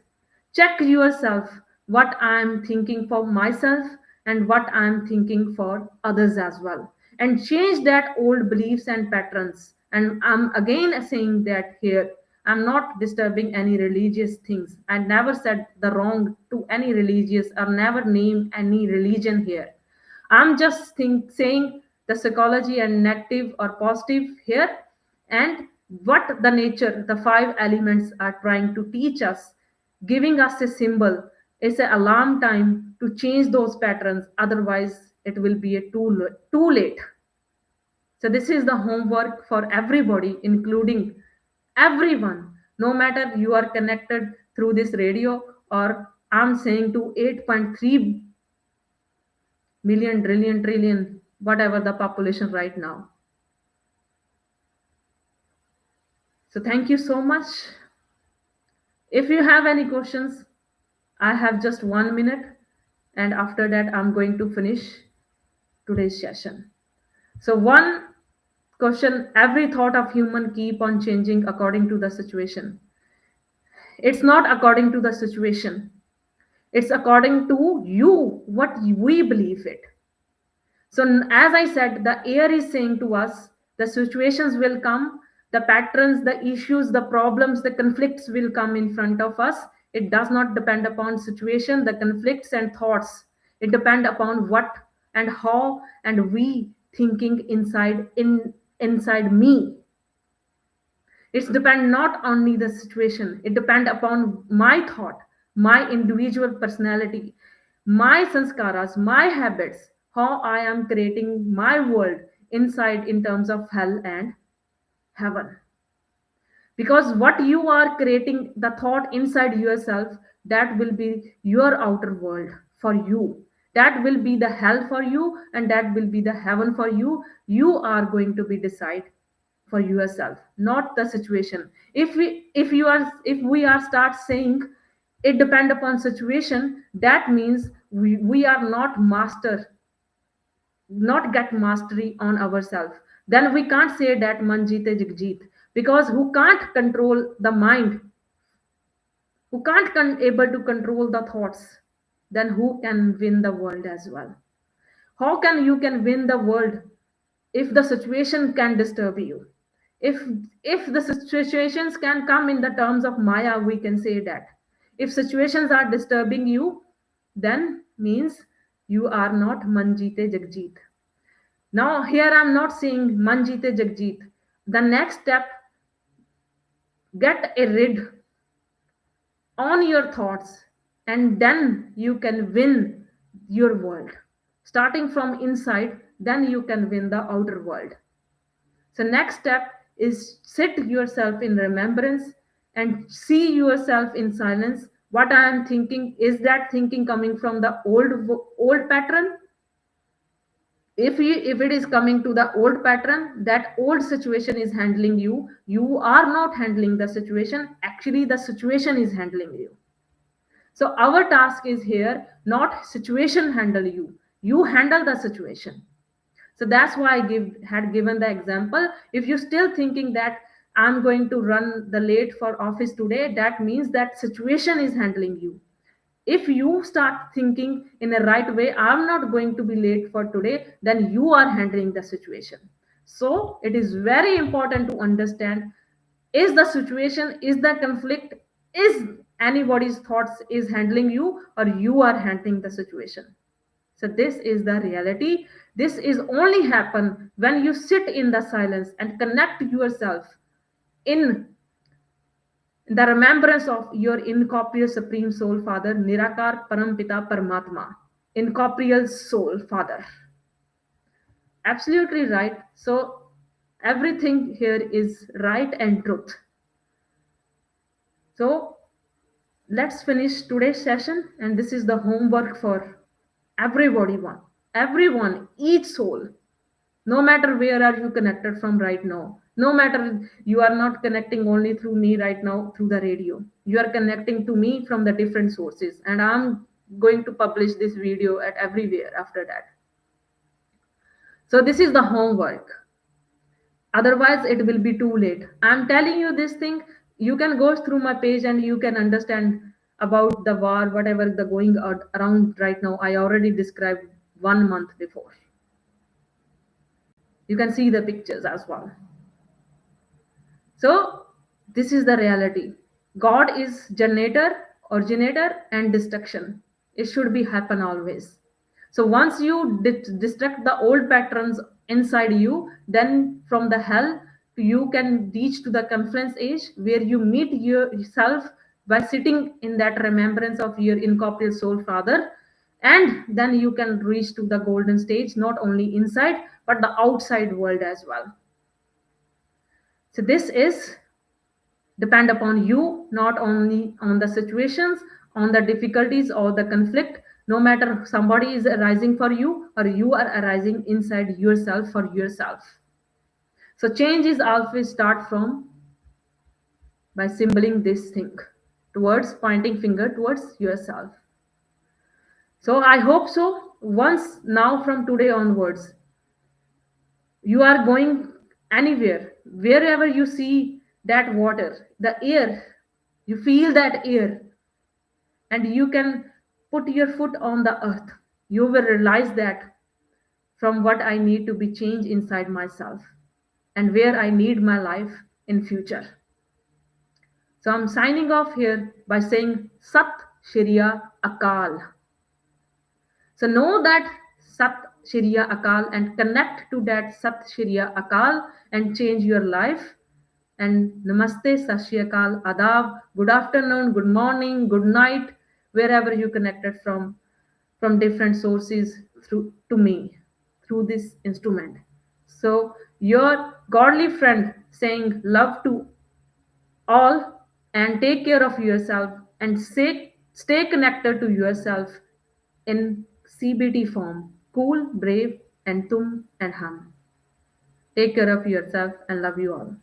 check yourself what I'm thinking for myself and what I'm thinking for others as well, and change that old beliefs and patterns. And I'm again saying that here I'm not disturbing any religious things. I never said the wrong to any religious or never named any religion here. I'm just saying the psychology and negative or positive here, and what the nature, the five elements are trying to teach us, giving us a symbol is an alarm time to change those patterns. Otherwise, it will be too late. So this is the homework for everybody, including everyone, no matter you are connected through this radio or I'm saying to 8.3 million, trillion, trillion, whatever the population right now. So thank you so much. If you have any questions, I have just 1 minute, and after that, I'm going to finish today's session. So one question: every thought of human keep on changing according to the situation. It's not according to the situation. It's according to you, what we believe it. So, as I said, the air is saying to us, the situations will come, the patterns, the issues, the problems, the conflicts will come in front of us. It does not depend upon situation, the conflicts and thoughts. It depend upon what and how and we thinking inside me. It's depend not only the situation, it depend upon my thought, my individual personality, my sanskaras, my habits, how I am creating my world inside in terms of hell and heaven. Because what you are creating, the thought inside yourself, that will be your outer world for you. That will be the hell for you, and that will be the heaven for you. You are going to be decide for yourself, not the situation. If we are start saying it depend upon situation, that means we are not get mastery on ourselves. Then we can't say that man jeete jagjeet, because who can't control the mind, who can't able to control the thoughts, then who can win the world as well? How can you can win the world if the situation can disturb you? If the situations can come in the terms of maya, we can say that if situations are disturbing you, then means you are not manjite jagjit. Now here I'm not saying manjite jagjit. The next step, get a rid on your thoughts, and then you can win your world. Starting from inside, then you can win the outer world. So next step is sit yourself in remembrance and see yourself in silence. What I am thinking, is that thinking coming from the old pattern? If it is coming to the old pattern, that old situation is handling you. You are not handling the situation. Actually, the situation is handling you. So our task is here, not situation handle you. You handle the situation. So that's why had given the example. If you're still thinking that I'm going to run the late for office today, that means that situation is handling you. If you start thinking in a right way, I'm not going to be late for today, then you are handling the situation. So it is very important to understand, is the situation, is the conflict, is anybody's thoughts is handling you, or you are handling the situation. So this is the reality. This is only happen when you sit in the silence and connect yourself in the remembrance of your incorporeal Supreme Soul Father, Nirakar Parampita Paramatma, incorporeal Soul Father. Absolutely right. So everything here is right and truth. So let's finish today's session, and this is the homework for Everybody, everyone, each soul, no matter where are you connected from right now, no matter, you are not connecting only through me right now through the radio, you are connecting to me from the different sources, and I'm going to publish this video at everywhere after that. So this is the homework, otherwise it will be too late. I'm telling you this thing, you can go through my page and you can understand about the war, whatever the going around right now. I already described 1 month before. You can see the pictures as well. So this is the reality. God is generator, originator, and destruction. It should be happen always. So once you destruct the old patterns inside you, then from the hell you can reach to the conference age where you meet yourself by sitting in that remembrance of your incorporeal soul father, and then you can reach to the golden stage, not only inside but the outside world as well. So this is depend upon you, not only on the situations, on the difficulties or the conflict. No matter somebody is arising for you or you are arising inside yourself for yourself. So change is always start from by symboling this thing towards pointing finger towards yourself. So I hope so. Once now from today onwards, you are going anywhere, wherever you see that water, the air, you feel that air, and you can put your foot on the earth, you will realize that from what I need to be changed inside myself and where I need my life in future. So I'm signing off here by saying Sat Shriya Akal. So know that Sat Shriya Akal and connect to that Sat Shriya Akal and change your life. And Namaste, Sat Shri Akal, Adab, good afternoon, good morning, good night, wherever you connected from different sources through to me through this instrument. So your godly friend saying love to all and take care of yourself and stay connected to yourself in CBT form. Cool, brave, and tum and hum. Take care of yourself and love you all.